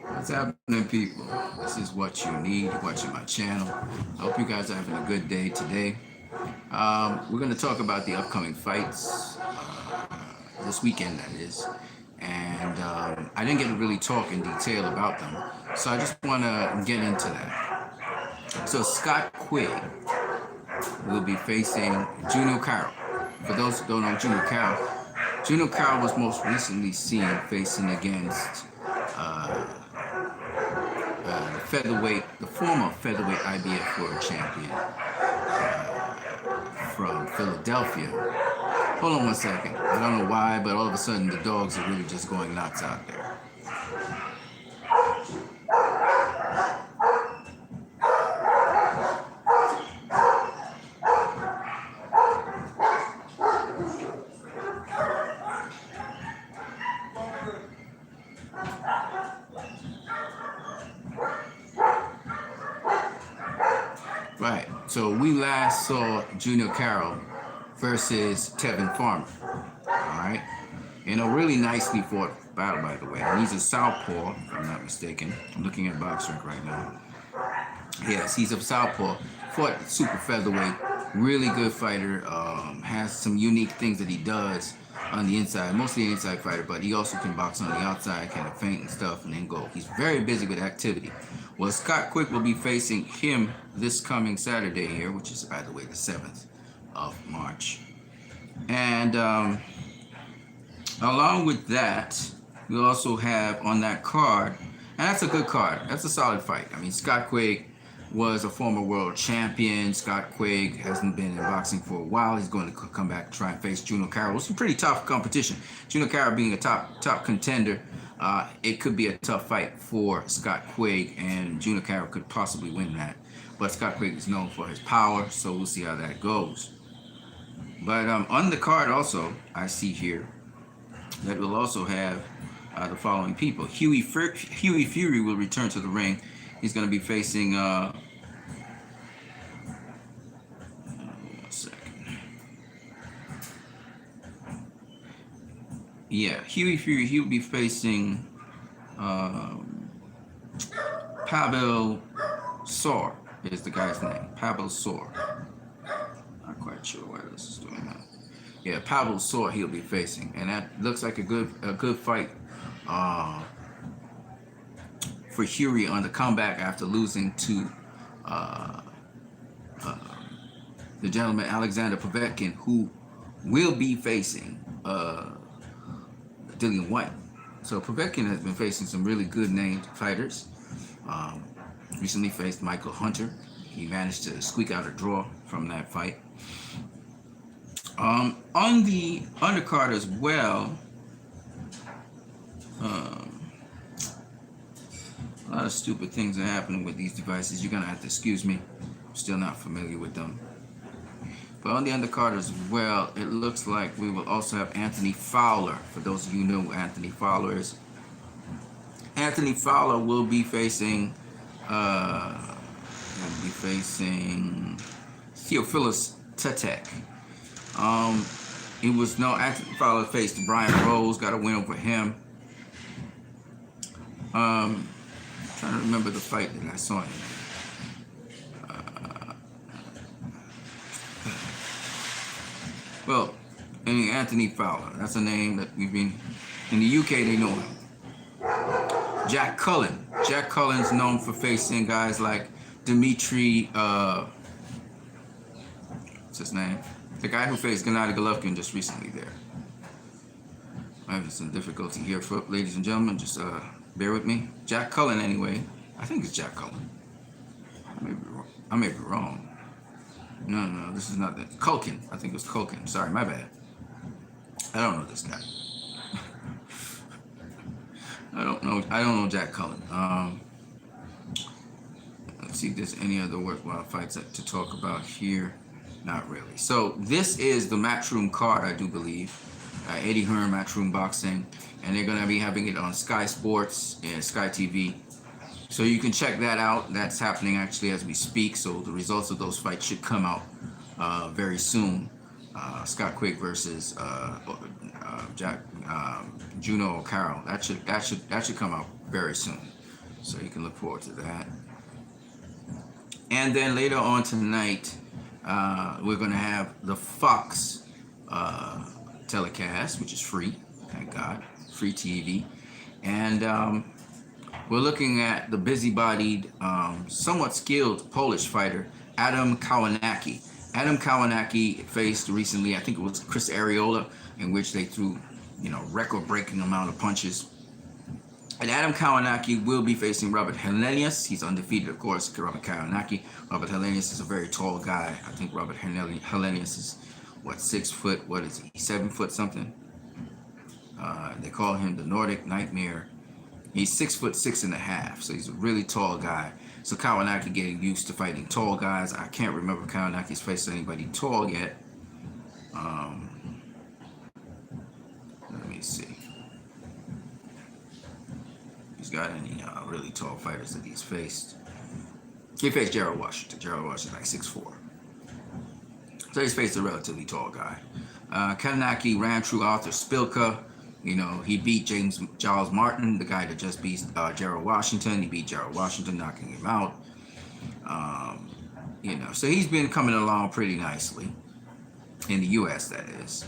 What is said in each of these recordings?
What's happening, people? This is what you need. You're watching my channel. I hope you guys are having a good day today. We're going to talk about the upcoming fights this weekend, that is. And I didn't get to really talk in detail about them, so I just want to get into that. So, Scott Quigg will be facing Juno Carroll. For those who don't know Juno Carroll was most recently seen facing against the former featherweight IBF world champion from Philadelphia. Hold on one second. I don't know why, but all of a sudden the dogs are really just going nuts out there. Right. So we last saw Junior Carroll versus Tevin Farmer. All right. In a really nicely fought battle, by the way. And he's a southpaw, if I'm not mistaken. I'm looking at BoxRec right now. Yes, he's a southpaw. Fought super featherweight. Really good fighter. Has some unique things that he does on the inside. Mostly an inside fighter, but he also can box on the outside, kind of feint and stuff, and then go. He's very busy with activity. Well, Scott Quigg will be facing him this coming Saturday here, which is, by the way, the 7th of March. And along with that, we also have on that card, and that's a good card. That's a solid fight. I mean, Scott Quigg was a former world champion. Scott Quigg hasn't been in boxing for a while. He's going to come back and try and face Juno Carroll. It's a pretty tough competition. Juno Carroll being a top contender, it could be a tough fight for Scott Quigg, and Juno Carroll could possibly win that. But Scott Quigg is known for his power, so we'll see how that goes. But on the card also, I see here that we'll also have the following people. Hughie Fury will return to the ring. He's going to be facing one second. Yeah, Hughie Fury. He'll be facing Pavel Sor is the guy's name. Pavel Sor. Not quite sure why this is doing that. Yeah, Pavel Sor he'll be facing, and that looks like a good fight for Fury on the comeback after losing to the gentleman Alexander Povetkin, who will be facing Dillian White. So Povetkin has been facing some really good named fighters. Recently faced Michael Hunter. He managed to squeak out a draw from that fight. On the undercard as well, a lot of stupid things are happening with these devices. You're gonna have to excuse me. I'm still not familiar with them. But on the undercard as well, it looks like we will also have Anthony Fowler. For those of you who know who Anthony Fowler is, Anthony Fowler will be facing Theophilus Tetek. It was no Anthony Fowler faced Brian Rose, got a win over him. Trying to remember the fight that I saw him. Well, Anthony Fowler, that's a name that we've been in the UK. They know him. Jack Cullen. Jack Cullen's known for facing guys like Dmitry. What's his name? The guy who faced Gennady Golovkin just recently there. I'm having some difficulty here, ladies and gentlemen. Just bear with me. Jack Cullen, anyway. I think it's Jack Cullen. I may be wrong. No, this is not that. Culkin. I think it was Culkin. Sorry, my bad. I don't know this guy. I don't know Jack Cullen. Let's see if there's any other worthwhile fights to talk about here. Not really. So this is the Matchroom card, I do believe. Eddie Hearn, Matchroom Boxing, and they're going to be having it on Sky Sports and Sky TV. So you can check that out. That's happening actually as we speak. So the results of those fights should come out very soon. Scott Quigg versus Juno Carroll. That should come out very soon. So you can look forward to that. And then later on tonight, we're going to have the Fox telecast, which is free, thank God, free TV. And we're looking at the busy-bodied, somewhat skilled Polish fighter, Adam Kownacki. Adam Kownacki faced recently, I think it was Chris Arreola, in which they threw, record-breaking amount of punches. And Adam Kownacki will be facing Robert Helenius. He's undefeated, of course, Robert Kownacki. Robert Helenius is a very tall guy. I think Robert Helenius is, 6 foot, 7 foot something? They call him the Nordic Nightmare. He's 6'6.5", so he's a really tall guy. So Kownacki getting used to fighting tall guys. I can't remember Kownacki's faced anybody tall yet. Let me see. He's got any really tall fighters that he's faced. He faced Gerald Washington. Gerald Washington like 6'4". So he's faced a relatively tall guy. Kownacki ran through Arthur Spilka. He beat Charles Martin, the guy that just beat Gerald Washington. He beat Gerald Washington, knocking him out. So he's been coming along pretty nicely in the U.S., that is.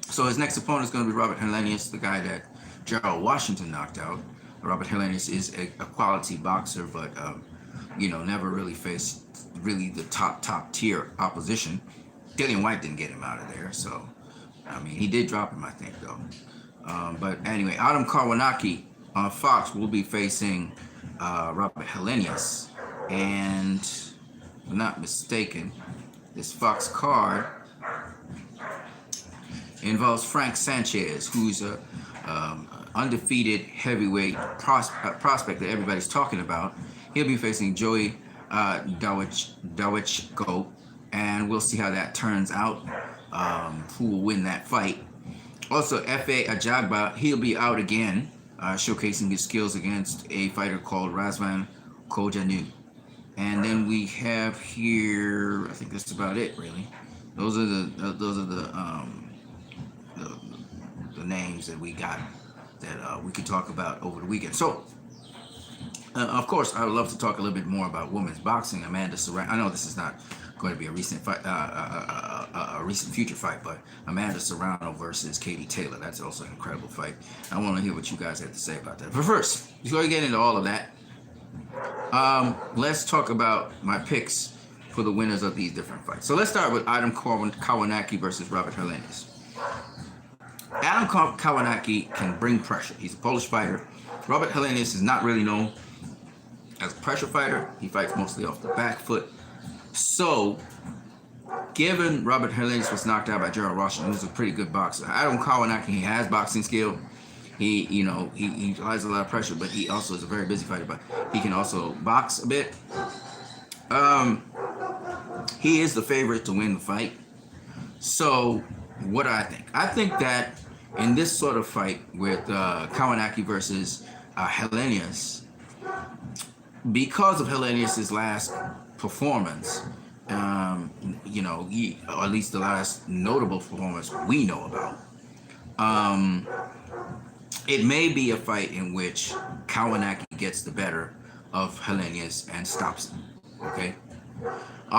So his next opponent is going to be Robert Helenius, the guy that Gerald Washington knocked out. Robert Helenius is a quality boxer, but never really faced really the top tier opposition. Dillian White didn't get him out of there, so he did drop him, I think, though. But anyway, Adam Kownacki on Fox will be facing Robert Helenius, and if I'm not mistaken, this Fox card involves Frank Sanchez, who's a undefeated heavyweight prospect that everybody's talking about. He'll be facing Joey Dawicko, and we'll see how that turns out, who will win that fight. Also, F.A. Ajagba, he'll be out again, showcasing his skills against a fighter called Razvan Kojanu. And then we have here, I think that's about it, really. Those are the names that we got that we could talk about over the weekend. So, of course, I would love to talk a little bit more about women's boxing. Amanda Serrano. I know this is not going to be a recent fight, a recent future fight, but Amanda Serrano versus Katie Taylor. That's also an incredible fight. I want to hear what you guys have to say about that. But first, before we get into all of that, let's talk about my picks for the winners of these different fights. So let's start with Adam Kownacki versus Robert Helenius. Adam Kownacki can bring pressure. He's a Polish fighter. Robert Helenius is not really known as a pressure fighter. He fights mostly off the back foot. So, given Robert Helenius was knocked out by Gerald Washington, who's a pretty good boxer, Adam Kownacki, he has boxing skill. He applies a lot of pressure, but he also is a very busy fighter. But he can also box a bit. He is the favorite to win the fight. So, what do I think? I think that in this sort of fight with Kownacki versus Helenius, because of Helenius' last performance, or at least the last notable performance we know about, it may be a fight in which Kownacki gets the better of Helenius and stops him. Okay?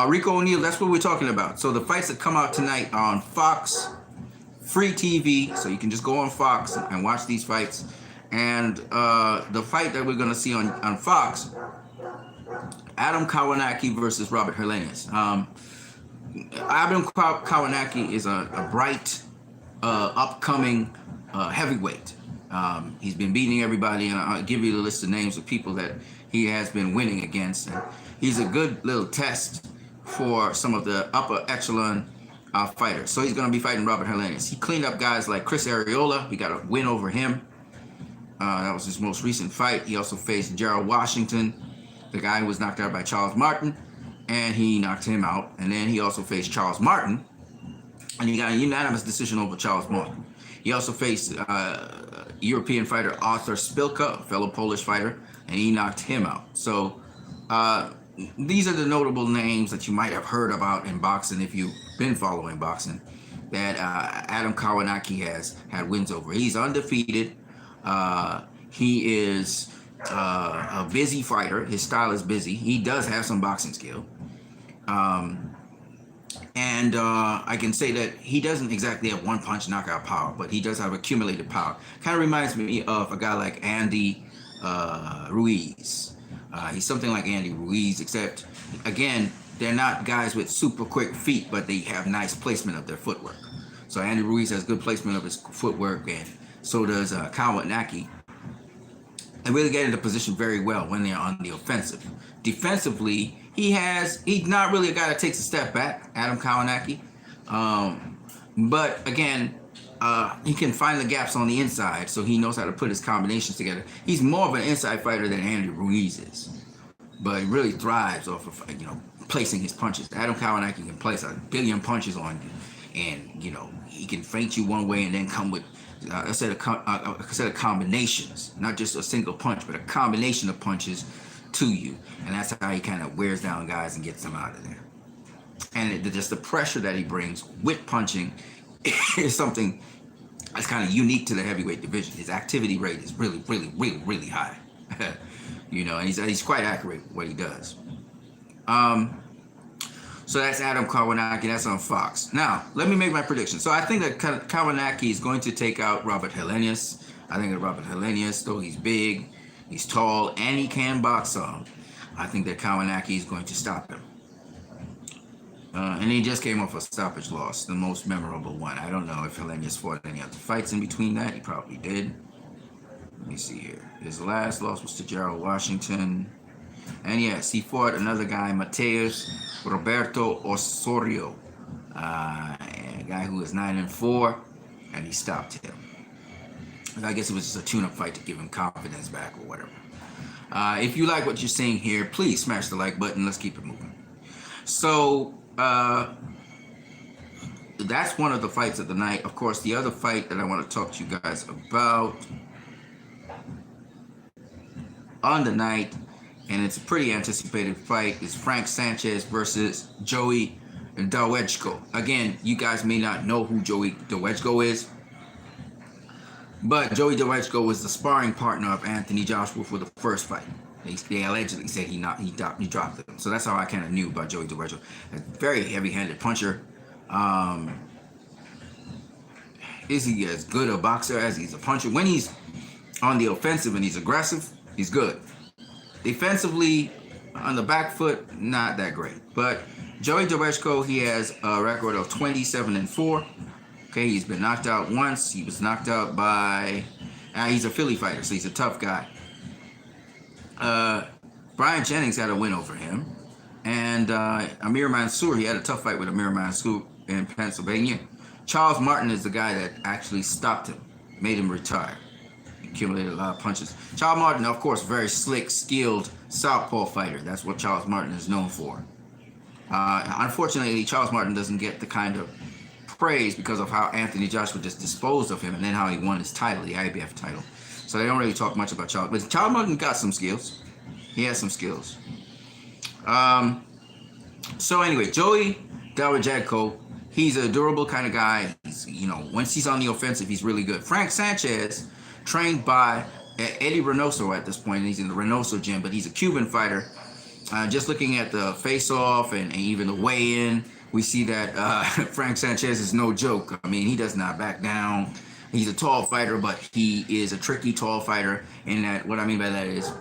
Rico O'Neal, that's what we're talking about. So the fights that come out tonight are on Fox, free TV, so you can just go on Fox and watch these fights. And the fight that we're going to see on Fox, Adam Kownacki versus Robert Helenius. Adam Kownacki is a bright, upcoming heavyweight. He's been beating everybody, and I'll give you the list of names of people that he has been winning against. And he's a good little test for some of the upper echelon fighters. So he's going to be fighting Robert Helenius. He cleaned up guys like Chris Arreola. He got a win over him. That was his most recent fight. He also faced Gerald Washington, the guy who was knocked out by Charles Martin, and he knocked him out. And then he also faced Charles Martin, and he got a unanimous decision over Charles Martin. He also faced European fighter Arthur Spilka, a fellow Polish fighter, and he knocked him out. So these are the notable names that you might have heard about in boxing if you've been following boxing that Adam Kownacki has had wins over. He's undefeated. He is a busy fighter. His style is busy. He does have some boxing skill. And I can say that he doesn't exactly have one punch knockout power, but he does have accumulated power. Kind of reminds me of a guy like Andy Ruiz. He's something like Andy Ruiz, except, again, they're not guys with super quick feet, but they have nice placement of their footwork. So Andy Ruiz has good placement of his footwork, and so does Kawanaki. They really get into position very well when they're on the offensive. Defensively, he's not really a guy that takes a step back, Adam Kawanaki. But again, he can find the gaps on the inside, so he knows how to put his combinations together. He's more of an inside fighter than Andy Ruiz is, but he really thrives off of placing his punches. Adam Kawanaki can place a billion punches on you, and he can feint you one way and then come with a set of combinations, not just a single punch, but a combination of punches to you, and that's how he kind of wears down guys and gets them out of there. And just the pressure that he brings with punching is something that's kind of unique to the heavyweight division. His activity rate is really, really, really, really high. And he's quite accurate with what he does. So that's Adam Kawanaki. That's on Fox. Now, let me make my prediction. So I think that Kawanaki is going to take out Robert Helenius. I think that Robert Helenius, though he's big, he's tall, and he can box some, I think that Kawanaki is going to stop him. And he just came off a stoppage loss, the most memorable one. I don't know if Helenius fought any other fights in between that. He probably did. Let me see here. His last loss was to Gerald Washington. And yes, he fought another guy, Mateus Roberto Osorio, a guy who is 9-4, and he stopped him. I guess it was just a tune-up fight to give him confidence back or whatever. If you like what you're seeing here, please smash the like button. Let's keep it moving. So that's one of the fights of the night. Of course, the other fight that I want to talk to you guys about on the night, and it's a pretty anticipated fight, is Frank Sanchez versus Joey Dawejko. Again, you guys may not know who Joey Dawejko is, but Joey Dawejko was the sparring partner of Anthony Joshua for the first fight. They allegedly said he dropped him. So that's how I kind of knew about Joey Dawejko. A very heavy-handed puncher. Is he as good a boxer as he's a puncher? When he's on the offensive and he's aggressive, he's good. Defensively, on the back foot, not that great. But Joey Dawejko, he has a record of 27-4. Okay, he's been knocked out once. He was knocked out by... he's a Philly fighter, so he's a tough guy. Brian Jennings had a win over him. And Amir Mansour, he had a tough fight with Amir Mansour in Pennsylvania. Charles Martin is the guy that actually stopped him, made him retire. Accumulated a lot of punches. Charles Martin, of course, very slick, skilled southpaw fighter. That's what Charles Martin is known for. Unfortunately, Charles Martin doesn't get the kind of praise because of how Anthony Joshua just disposed of him and then how he won his title, the IBF title. So they don't really talk much about Charles. But Charles Martin got some skills. He has some skills. So anyway, Joey Dawejko, he's a durable kind of guy. He's, once he's on the offensive, he's really good. Frank Sanchez, trained by Eddie Reynoso at this point. He's in the Reynoso gym, but he's a Cuban fighter. Just looking at the face-off and even the weigh-in, we see that Frank Sanchez is no joke. I mean, he does not back down. He's a tall fighter, but he is a tricky tall fighter. And that, what I mean by that is,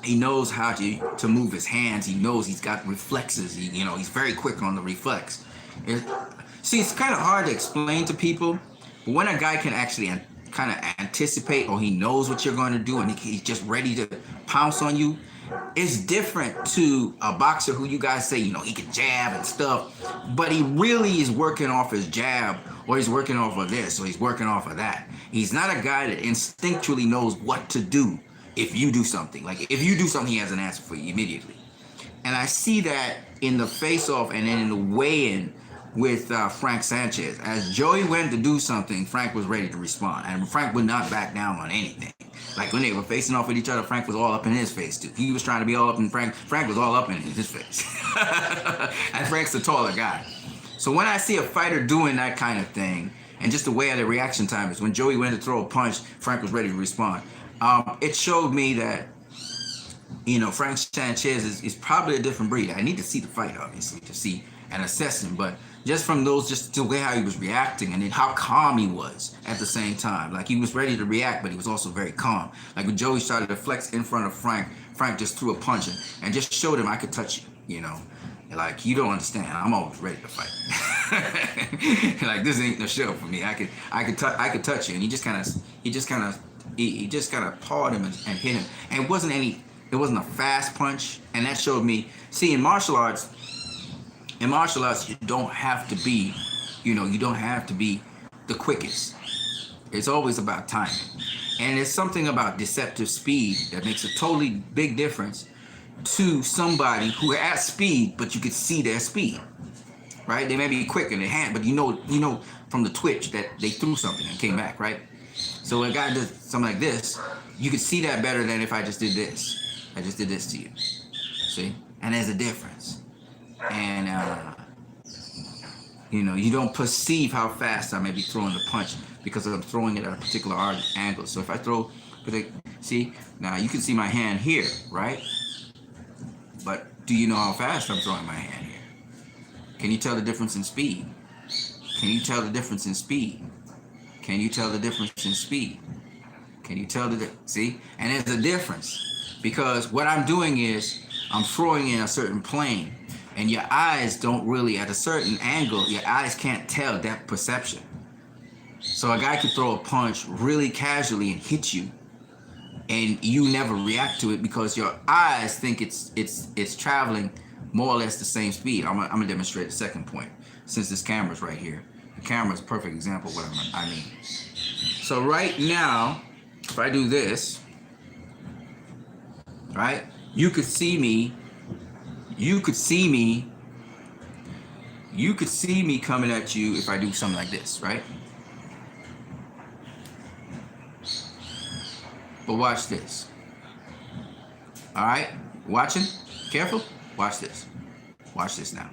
he knows how to move his hands. He knows he's got reflexes. He's very quick on the reflex. It's kind of hard to explain to people, but when a guy can actually kind of anticipate, or he knows what you're going to do and he's just ready to pounce on you, it's different to a boxer who you guys say, he can jab and stuff, but he really is working off his jab, or he's working off of this, or he's working off of that. He's not a guy that instinctually knows what to do if you do something. Like, if you do something, he has an answer for you immediately. And I see that in the face-off and then in the weigh-in with Frank Sanchez. As Joey went to do something, Frank was ready to respond. And Frank would not back down on anything. Like, when they were facing off with each other, Frank was all up in his face, too. He was trying to be all up in Frank. Frank was all up in his face. And Frank's the taller guy. So when I see a fighter doing that kind of thing, and just the way the reaction time is. When Joey went to throw a punch, Frank was ready to respond. It showed me that, Frank Sanchez is probably a different breed. I need to see the fight, obviously, to see and assess him. But just from those, just the way how he was reacting and then how calm he was at the same time. Like, he was ready to react, but he was also very calm. Like, when Joey started to flex in front of Frank just threw a punch and just showed him, I could touch you, Like, you don't understand. I'm always ready to fight. Like, this ain't no show for me. I could touch you. And he just kind of pawed him and hit him. And it wasn't a fast punch. And that showed me, see, in martial arts, you don't have to be, the quickest. It's always about timing. And it's something about deceptive speed that makes a totally big difference to somebody who has speed, but you could see their speed, right? They may be quick in their hand, but you know from the twitch that they threw something and came back, right? So when a guy does something like this, you could see that better than if I just did this. I just did this to you, see? And there's a difference. And, you don't perceive how fast I may be throwing the punch because I'm throwing it at a particular angle. So if I throw, see, now you can see my hand here, right? But do you know how fast I'm throwing my hand here? Can you tell the difference in speed? Can you tell the difference in speed? Can you tell the difference in speed? Can you tell see? And there's a difference because what I'm doing is I'm throwing in a certain plane and your eyes don't really, at a certain angle, your eyes can't tell depth perception. So a guy could throw a punch really casually and hit you, and you never react to it because your eyes think it's traveling more or less the same speed. I'm gonna demonstrate the second point since this camera's right here. The camera's a perfect example of what I mean. So right now, if I do this, right, you could see me coming at you if I do something like this, right? But watch this. All right, watching? Careful. Watch this. Watch this now.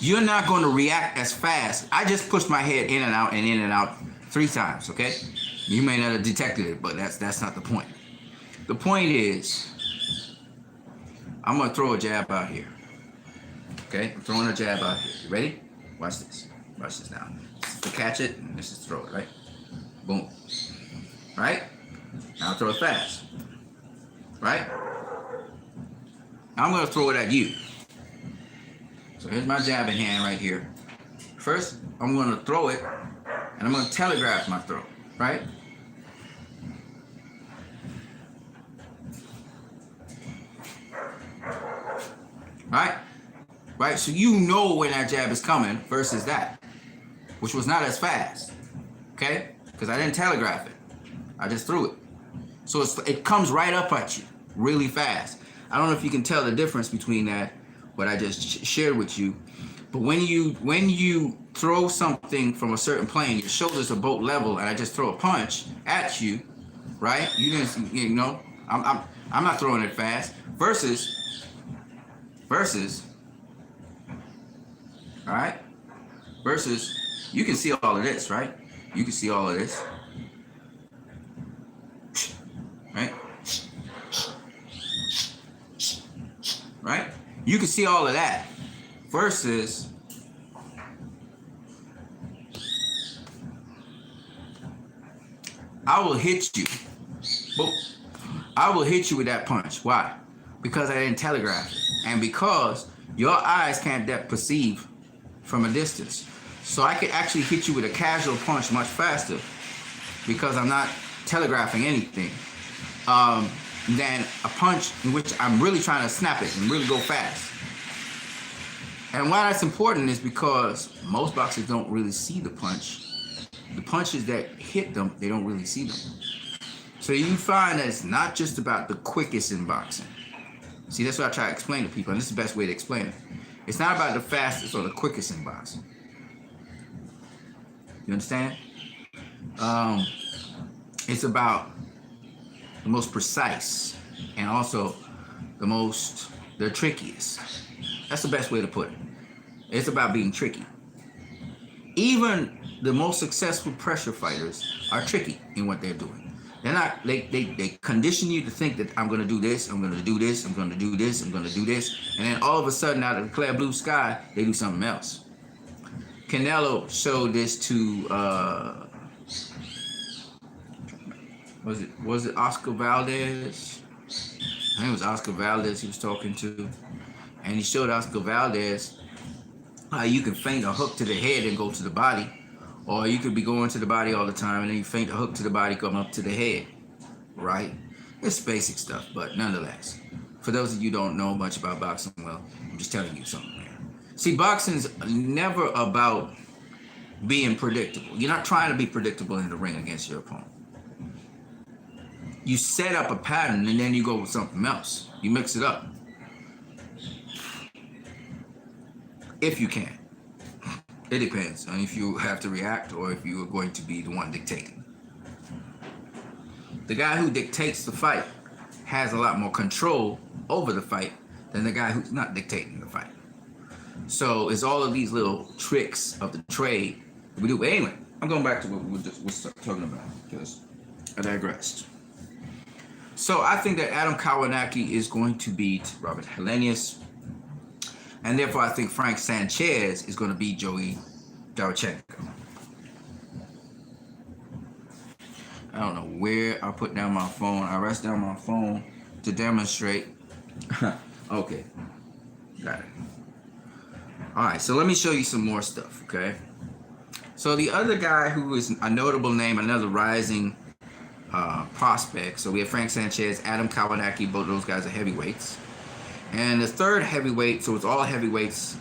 You're not going to react as fast. I just pushed my head in and out 3 times, okay? You may not have detected it, but that's not the point. The point is, I'm going to throw a jab out here. Okay? I'm throwing a jab out here. You ready? Watch this. Watch this now. To catch it, and let's just throw it, right? Boom. Right? Now I'll throw it fast. Right? Now I'm going to throw it at you. So here's my jab in hand right here. First, I'm going to throw it, and I'm going to telegraph my throw. Right? Right? Right? So you know when that jab is coming versus that, which was not as fast. Okay? Because I didn't telegraph it. I just threw it. So it comes right up at you really fast. I don't know if you can tell the difference between that, what I just shared with you. But when you throw something from a certain plane, your shoulders are both level, and I just throw a punch at you, right? I'm not throwing it fast. Versus, all right? Versus, you can see all of this, right? You can see all of this, right? Right? You can see all of that. Versus, I will hit you. Boom. I will hit you with that punch. Why? Because I didn't telegraph it. And because your eyes can't depth perceive from a distance. So I could actually hit you with a casual punch much faster because I'm not telegraphing anything than a punch in which I'm really trying to snap it and really go fast. And why that's important is because most boxers don't really see the punch. The punches that hit them, they don't really see them. So you find that it's not just about the quickest in boxing. See, that's what I try to explain to people, and this is the best way to explain it. It's not about the fastest or the quickest in boxing. You understand? It's about the most precise and also the trickiest. That's the best way to put it. It's about being tricky. Even the most successful pressure fighters are tricky in what they're doing. They're not, they condition you to think that I'm going to do this, I'm going to do this, I'm going to do this, I'm going to do this. And then all of a sudden, out of the clear blue sky, they do something else. Canelo showed this to, was it Oscar Valdez? I think it was Oscar Valdez he was talking to. And he showed Oscar Valdez how you can feint a hook to the head and go to the body. Or you could be going to the body all the time and then you feint a hook to the body, come up to the head, right? It's basic stuff, but nonetheless, for those of you who don't know much about boxing, well, I'm just telling you something here. See, boxing's never about being predictable. You're not trying to be predictable in the ring against your opponent. You set up a pattern and then you go with something else. You mix it up. If you can. It depends on if you have to react or if you are going to be the one dictating. The guy who dictates the fight has a lot more control over the fight than the guy who's not dictating the fight. So it's all of these little tricks of the trade that we do. But anyway, I'm going back to what we were just talking about because I digressed. So I think that Adam Kownacki is going to beat Robert Helenius. And therefore, I think Frank Sanchez is going to beat Joey Dowchenko. I don't know where I put down my phone. I rest down my phone to demonstrate. Okay. Got it. All right, so let me show you some more stuff, okay? So the other guy who is a notable name, another rising prospect. So we have Frank Sanchez, Adam Kownacki. Both of those guys are heavyweights. And the third heavyweight, so it's all heavyweights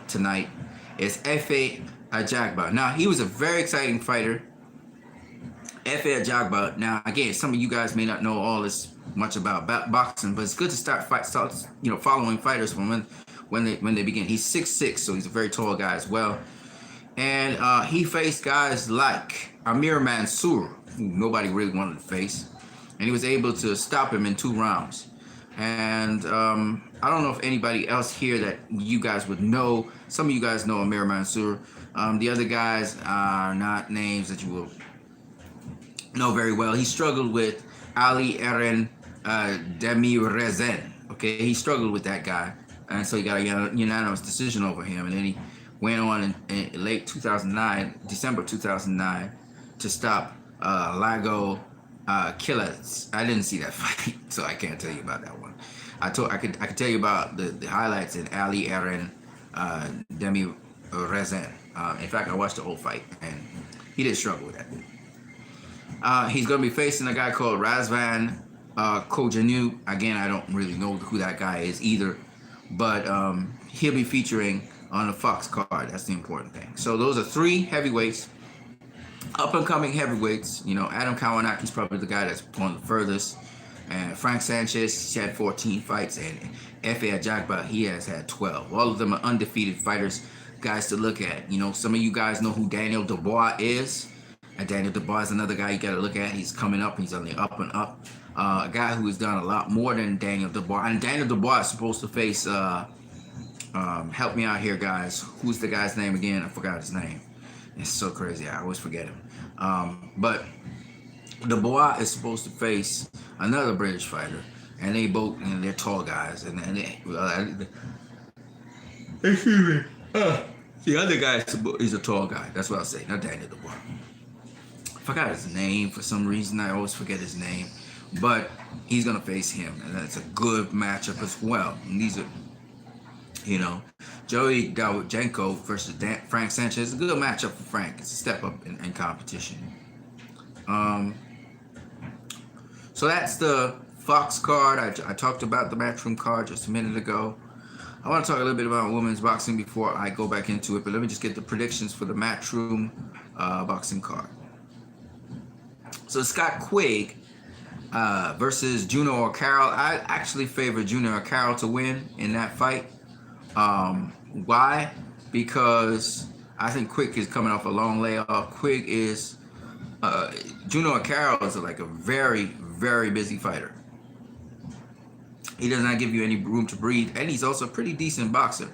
tonight, is Efe Ajagba. Now, he was a very exciting fighter. Efe Ajagba. Now, again, some of you guys may not know all this much about boxing, but it's good to start following fighters from when they begin. He's 6'6", so he's a very tall guy as well. And he faced guys like Amir Mansour, who nobody really wanted to face. And he was able to stop him in 2 rounds. And I don't know if anybody else here that you guys would know. Some of you guys know Amir Mansour. The other guys are not names that you will know very well. He struggled with Ali Eren Demirezen. Okay, he struggled with that guy. And so he got a unanimous decision over him. And then he went on in late 2009, December 2009, to stop Lago Killers. I didn't see that fight, so I can't tell you about that one. I could tell you about the highlights in Ali Eren Demirezen. In fact, I watched the whole fight, and he did struggle with that. He's going to be facing a guy called Razvan Kojanu. Again, I don't really know who that guy is either, but he'll be featuring on the Fox card. That's the important thing. So those are 3 heavyweights. Up-and-coming heavyweights, Adam Kownacki is probably the guy that's going the furthest. And Frank Sanchez, he had 14 fights. And Efe Ajagba, he has had 12. All of them are undefeated fighters, guys to look at. Some of you guys know who Daniel Dubois is. And Daniel Dubois is another guy you got to look at. He's coming up. He's on the up and up. A guy who has done a lot more than Daniel Dubois. And Daniel Dubois is supposed to face, help me out here, guys. Who's the guy's name again? I forgot his name. It's so crazy. I always forget him. But Dubois is supposed to face another British fighter, and they both, they're tall guys. And excuse me. The other guy is a tall guy. That's what I'll say. Not Daniel Dubois. I forgot his name for some reason. I always forget his name. But he's gonna face him, and that's a good matchup as well. And these are, Joey Dowchenko versus Frank Sanchez is a good matchup for Frank. It's a step up in competition. So that's the Fox card. I talked about the Matchroom card just a minute ago. I want to talk a little bit about women's boxing before I go back into it, but let me just get the predictions for the Matchroom boxing card. So Scott Quigg versus Juno O'Carroll. I actually favor Juno O'Carroll to win in that fight. Why? Because I think Quigg is coming off a long layoff. Quigg is Juno O'Carroll is like a very, very busy fighter. He does not give you any room to breathe, and he's also a pretty decent boxer,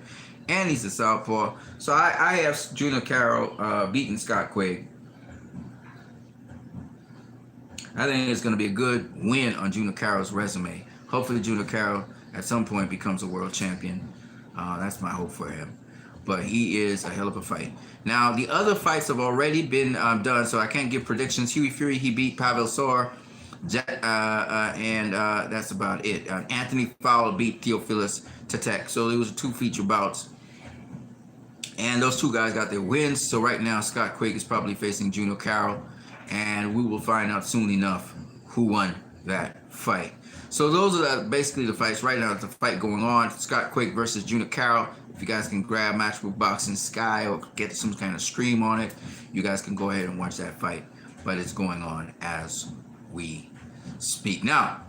and he's a southpaw. So I have Junior Carroll beating Scott Quigg. I think it's going to be a good win on Junior Carroll's resume. Hopefully, Junior Carroll at some point becomes a world champion. That's my hope for him. But he is a hell of a fight. Now, the other fights have already been done, so I can't give predictions. Hughie Fury, he beat Pavel Sor. And that's about it. Anthony Fowler beat Theophilus Tatek. So it was 2 feature bouts. And those 2 guys got their wins. So right now, Scott Quigg is probably facing Junior Carroll. And we will find out soon enough who won that fight. So those are basically the fights. Right now, it's a fight going on. Scott Quigg versus Junior Carroll. If you guys can grab Matchbook Boxing Sky or get some kind of stream on it, you guys can go ahead and watch that fight. But it's going on as we speak. Now,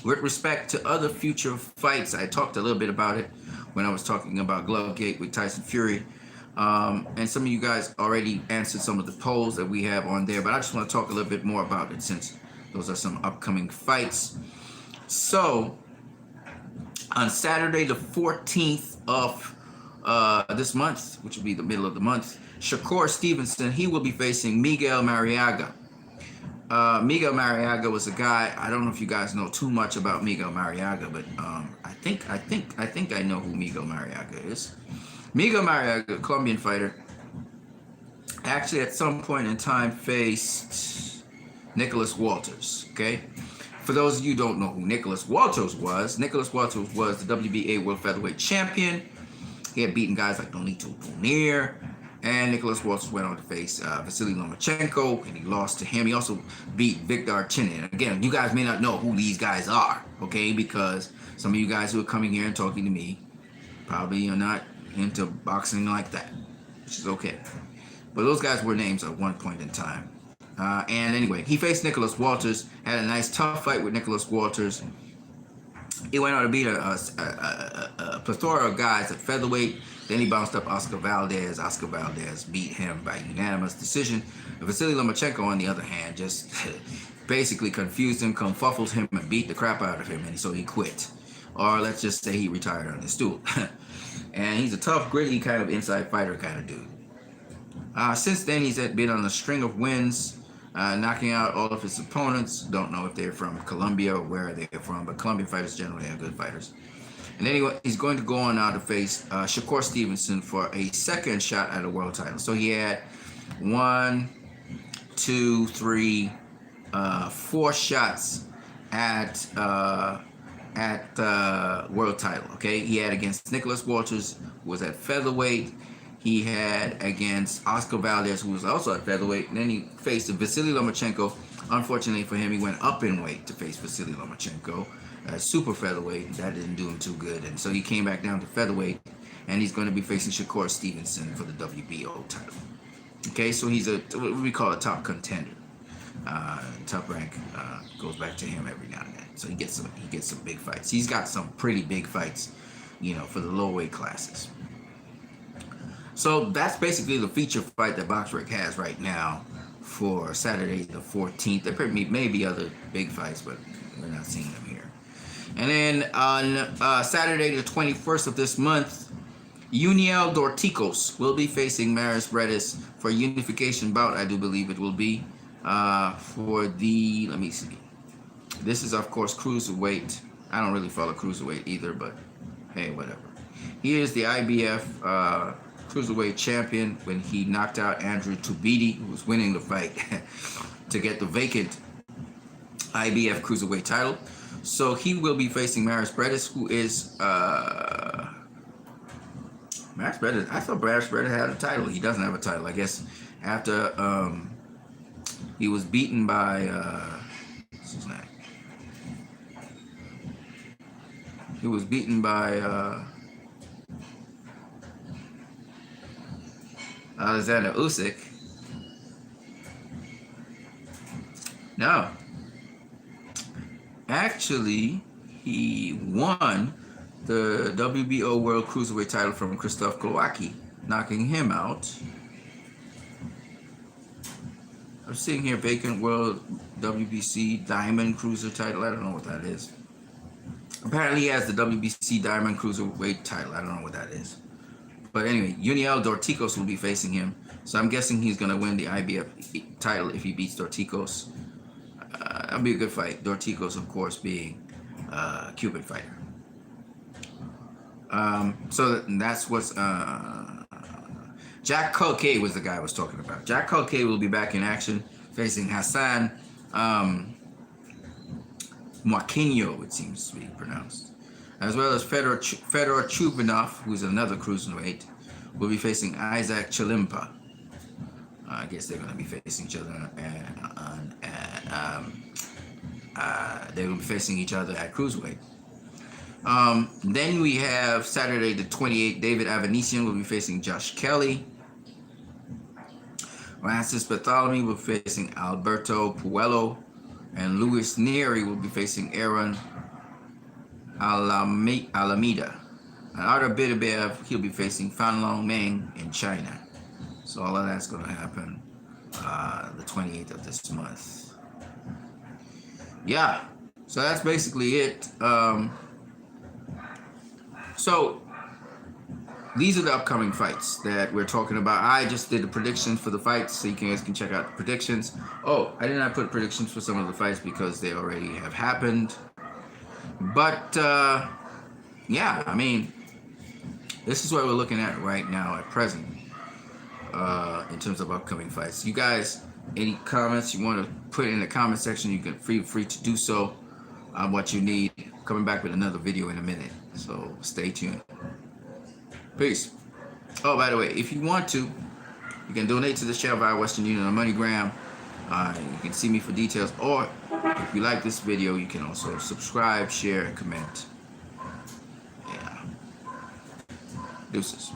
with respect to other future fights, I talked a little bit about it when I was talking about Glovegate with Tyson Fury. And some of you guys already answered some of the polls that we have on there, but I just want to talk a little bit more about it since those are some upcoming fights. So, on Saturday, the 14th of this month, which will be the middle of the month, Shakur Stevenson, he will be facing Miguel Marriaga. Miguel Marriaga was a guy, I don't know if you guys know too much about Miguel Marriaga, but I think I know who Miguel Marriaga is. Miguel Marriaga, Colombian fighter, actually at some point in time faced Nicholas Walters, okay? For those of you who don't know who Nicholas Walters was the WBA World Featherweight Champion. He had beaten guys like Nonito Donaire, and Nicholas Walters went on to face Vasily Lomachenko, and he lost to him. He also beat Viktor Artinin. Again, you guys may not know who these guys are, okay? Because some of you guys who are coming here and talking to me probably are not into boxing like that, which is okay. But those guys were names at one point in time. And anyway, he faced Nicholas Walters, had a nice tough fight with Nicholas Walters. He went on to beat a plethora of guys at featherweight. Then he bounced up Oscar Valdez. Oscar Valdez beat him by unanimous decision. Vasily Lomachenko, on the other hand, just basically confused him, confuffled him, and beat the crap out of him, and so he quit. Or let's just say he retired on his stool. And he's a tough, gritty kind of inside fighter kind of dude. Since then, he's been on a string of wins, knocking out all of his opponents. Don't know if they're from Colombia or where they're from, but Colombian fighters generally are good fighters. And anyway, he's going to go on now to face Shakur Stevenson for a second shot at a world title. So he had 1, 2, 3, 4 shots at world title. Okay, he had against Nicholas Walters, who was at featherweight. He had against Oscar Valdez, who was also at featherweight. And then he faced Vasily Lomachenko. Unfortunately for him, he went up in weight to face Vasily Lomachenko. Super featherweight, that didn't do him too good, and so he came back down to featherweight, and he's going to be facing Shakur Stevenson for the WBO title. Okay, so he's what we call a top contender. Top rank goes back to him every now and then, so he gets some big fights. He's got some pretty big fights, for the low weight classes. So that's basically the feature fight that BoxRec has right now for Saturday the 14th. There may be other big fights, but we're not seeing them here. And then on Saturday the 21st of this month, Uniel Dorticos will be facing Maris Bredis for a unification bout, I do believe it will be, for the, let me see. This is, of course, cruiserweight. I don't really follow cruiserweight either, but hey, whatever. He is the IBF cruiserweight champion when he knocked out Andrew Tubiti, who was winning the fight to get the vacant IBF cruiserweight title. So he will be facing Maris Bredis, who is Maris Bredis. I thought Maris Bredis had a title. He doesn't have a title. I guess after he was beaten by what's his name? He was beaten by Alexander Usyk. No. Actually, he won the WBO World Cruiserweight title from Krzysztof Glowacki, knocking him out. I'm seeing here vacant World WBC Diamond Cruiser title. I don't know what that is. Apparently, he has the WBC Diamond Cruiserweight title. I don't know what that is. But anyway, Uniel Dorticos will be facing him. So I'm guessing he's going to win the IBF title if he beats Dorticos. That'll be a good fight. Dorticos, of course, being a Cuban fighter. So that's what's... Jack Culcay was the guy I was talking about. Jack Culcay will be back in action facing Hassan Moaquinho, it seems to be pronounced. As well as Fedor Chubanov, who's another cruiserweight, will be facing Isaac Chilimpa. I guess they're going to be facing each other, they will be facing each other at cruiserweight. Then we have Saturday the 28th, David Avanesian will be facing Josh Kelly. Francis Bartholomew will be facing Alberto Puello. And Luis Neri will be facing Aaron Alameda. And Artur Beterbiev, he'll be facing Fan Long Meng in China. So all of that's going to happen the 28th of this month. Yeah, so that's basically it. So these are the upcoming fights that we're talking about. I just did the predictions for the fights, so you guys can check out the predictions. Oh, I did not put predictions for some of the fights because they already have happened. But, yeah, I mean, this is what we're looking at right now at present in terms of upcoming fights. You guys, any comments you want to put in the comment section, you can feel free to do so on what you need. Coming back with another video in a minute, so stay tuned. Peace. Oh, by the way, if you want to, you can donate to this channel via Western Union or MoneyGram. You can see me for details. Or if you like this video, you can also subscribe, share, and comment. Yeah. Deuces.